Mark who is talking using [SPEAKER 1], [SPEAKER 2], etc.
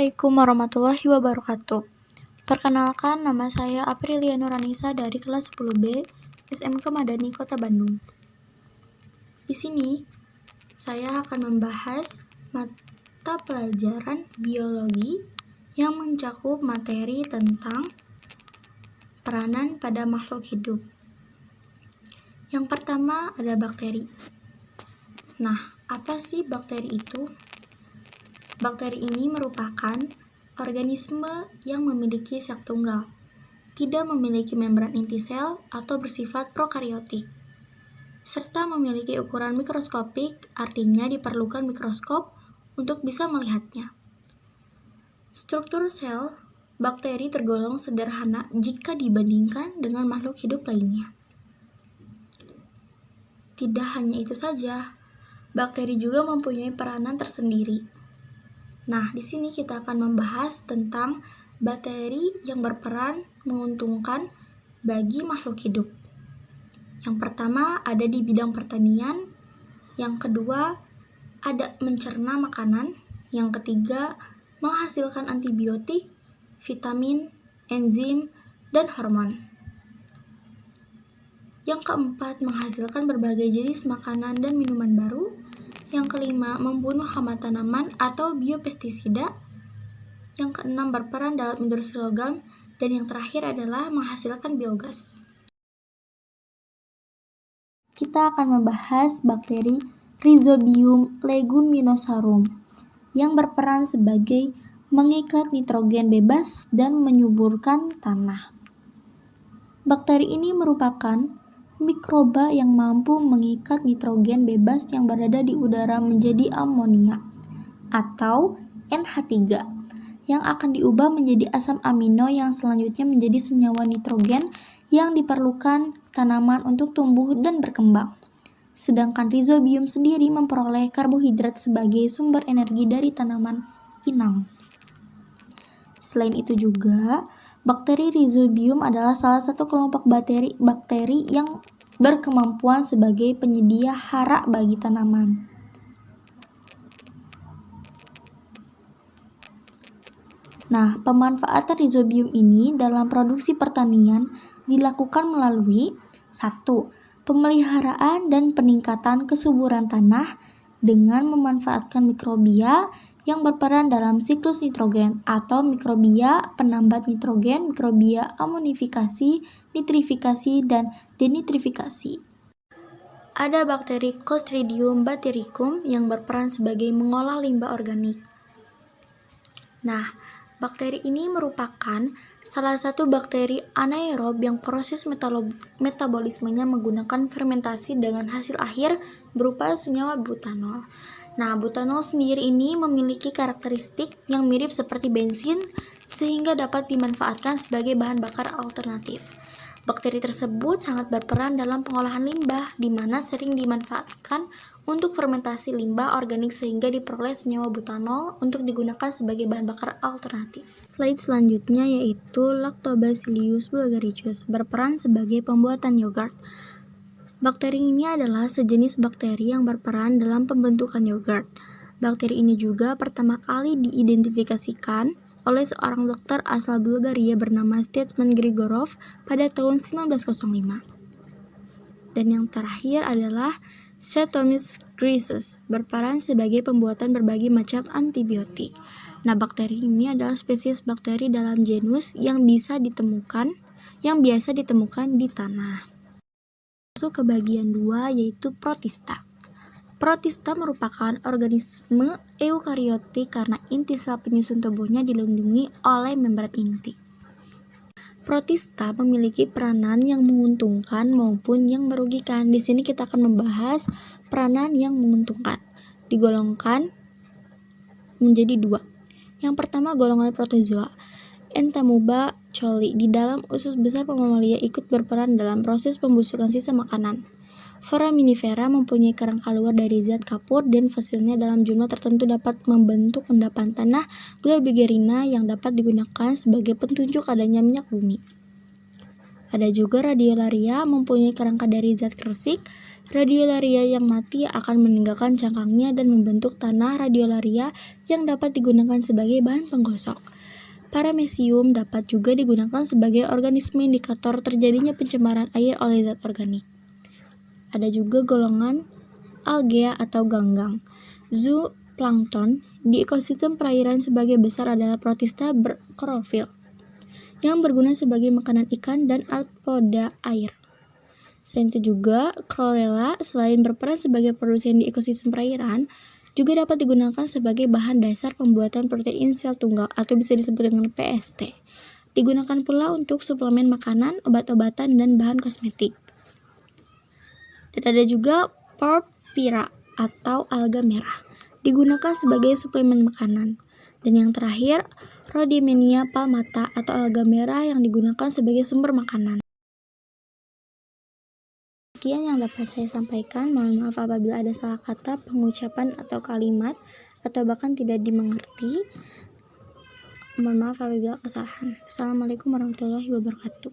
[SPEAKER 1] Assalamualaikum warahmatullahi wabarakatuh. Perkenalkan, nama saya Aprilia Nuranisa dari kelas 10B SMK Madani Kota Bandung. Di sini, saya akan membahas mata pelajaran biologi yang mencakup materi tentang peranan pada makhluk hidup. Yang pertama ada bakteri. Nah, apa sih bakteri itu? Bakteri ini merupakan organisme yang memiliki sel tunggal, tidak memiliki membran inti sel atau bersifat prokariotik, serta memiliki ukuran mikroskopik, artinya diperlukan mikroskop untuk bisa melihatnya. Struktur sel bakteri tergolong sederhana jika dibandingkan dengan makhluk hidup lainnya. Tidak hanya itu saja, bakteri juga mempunyai peranan tersendiri. Nah, di sini kita akan membahas tentang bakteri yang berperan menguntungkan bagi makhluk hidup. Yang pertama ada di bidang pertanian, yang kedua ada mencerna makanan, yang ketiga menghasilkan antibiotik, vitamin, enzim, dan hormon. Yang keempat menghasilkan berbagai jenis makanan dan minuman baru. Yang kelima, membunuh hama tanaman atau biopestisida. Yang keenam, berperan dalam industri logam. Dan yang terakhir adalah menghasilkan biogas. Kita akan membahas bakteri Rhizobium leguminosarum yang berperan sebagai mengikat nitrogen bebas dan menyuburkan tanah. Bakteri ini merupakan mikroba yang mampu mengikat nitrogen bebas yang berada di udara menjadi amonia atau NH3 yang akan diubah menjadi asam amino yang selanjutnya menjadi senyawa nitrogen yang diperlukan tanaman untuk tumbuh dan berkembang. Sedangkan Rhizobium sendiri memperoleh karbohidrat sebagai sumber energi dari tanaman inang. Selain itu juga, bakteri Rhizobium adalah salah satu kelompok bakteri yang berkemampuan sebagai penyedia hara bagi tanaman. Nah, pemanfaatan Rhizobium ini dalam produksi pertanian dilakukan melalui 1. Pemeliharaan dan peningkatan kesuburan tanah dengan memanfaatkan mikrobia yang berperan dalam siklus nitrogen atau mikrobia penambat nitrogen, mikrobia amonifikasi, nitrifikasi, dan denitrifikasi. Ada bakteri Clostridium batrachicum yang berperan sebagai mengolah limbah organik. Nah, bakteri ini merupakan salah satu bakteri anaerob yang proses metabolismenya menggunakan fermentasi dengan hasil akhir berupa senyawa butanol. Nah, butanol sendiri ini memiliki karakteristik yang mirip seperti bensin sehingga dapat dimanfaatkan sebagai bahan bakar alternatif. Bakteri tersebut sangat berperan dalam pengolahan limbah, di mana sering dimanfaatkan untuk fermentasi limbah organik sehingga diperoleh senyawa butanol untuk digunakan sebagai bahan bakar alternatif. Slide selanjutnya yaitu Lactobacillus bulgaricus, berperan sebagai pembuatan yogurt. Bakteri ini adalah sejenis bakteri yang berperan dalam pembentukan yogurt. Bakteri ini juga pertama kali diidentifikasikan oleh seorang dokter asal Bulgaria bernama Stefan Grigorov pada tahun 1905. Dan yang terakhir adalah Saccharomyces griseus, berperan sebagai pembuatan berbagai macam antibiotik. Nah, bakteri ini adalah spesies bakteri dalam genus yang biasa ditemukan di tanah. Masuk ke bagian 2 yaitu protista. Protista merupakan organisme eukariotik karena inti sel penyusun tubuhnya dilindungi oleh membran inti. Protista memiliki peranan yang menguntungkan maupun yang merugikan. Di sini kita akan membahas peranan yang menguntungkan. Digolongkan menjadi 2. Yang pertama golongan protozoa. Entamuba coli di dalam usus besar mamalia ikut berperan dalam proses pembusukan sisa makanan. Foraminifera mempunyai kerangka luar dari zat kapur dan fosilnya dalam jumlah tertentu dapat membentuk endapan tanah Globigerina yang dapat digunakan sebagai petunjuk adanya minyak bumi. Ada juga Radiolaria mempunyai kerangka dari zat kersik Radiolaria yang mati akan meninggalkan cangkangnya dan membentuk tanah radiolaria yang dapat digunakan sebagai bahan penggosok. Paramecium dapat juga digunakan sebagai organisme indikator terjadinya pencemaran air oleh zat organik. Ada juga golongan algea atau ganggang. Zooplankton di ekosistem perairan sebagai besar adalah protista berklorofil yang berguna sebagai makanan ikan dan arthropoda air. Selain itu juga, chlorella selain berperan sebagai produsen di ekosistem perairan, juga dapat digunakan sebagai bahan dasar pembuatan protein sel tunggal atau bisa disebut dengan PST. Digunakan pula untuk suplemen makanan, obat-obatan, dan bahan kosmetik. Dan ada juga porphyra atau alga merah, digunakan sebagai suplemen makanan. Dan yang terakhir, Rhodymenia palmata atau alga merah yang digunakan sebagai sumber makanan. Sekian yang dapat saya sampaikan. Mohon maaf apabila ada salah kata, pengucapan, atau kalimat, atau bahkan tidak dimengerti. Mohon maaf apabila kesalahan. Assalamualaikum warahmatullahi wabarakatuh.